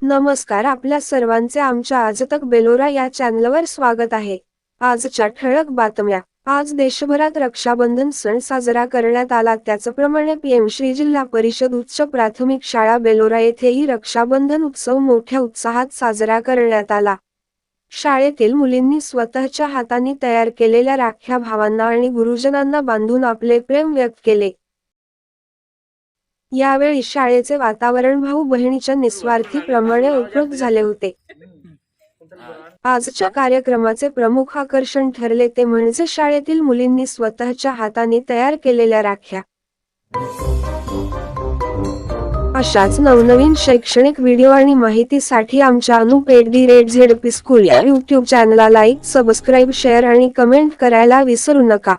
नमस्कार, आपल्या सर्वांचे आमच्या आजतक बेलोरा या चॅनलवर स्वागत आहे। आजच्या ठळक बातम्या। आज देशभरात रक्षाबंधन सण साजरा करण्यात आला। त्याचप्रमाणे पीएम श्री जिल्हा परिषद उच्च प्राथमिक शाळा बेलोरा येथेही रक्षाबंधन उत्सव मोठ्या उत्साहात साजरा करण्यात आला। शाळेतील मुलींनी स्वतःच्या हातांनी तयार केलेल्या राख्या भावांना आणि गुरुजनांना बांधून आपले प्रेम व्यक्त केले। यावेळी शाळेचे वातावरण भाऊ बहिणीच्या निस्वार्थी प्रमाणे ओतप्रोत झाले होते। आजच्या कार्यक्रमाचे प्रमुख आकर्षण ठरले ते म्हणजे शाळेतील मुलींनी स्वतःच्या हातांनी तयार केलेल्या राख्या। अशाच नवनवीन शैक्षणिक व्हिडिओ आणि माहितीसाठी आमच्या @ZP School या YouTube चॅनलला लाईक, सबस्क्राईब, शेअर आणि कमेंट करायला विसरू नका।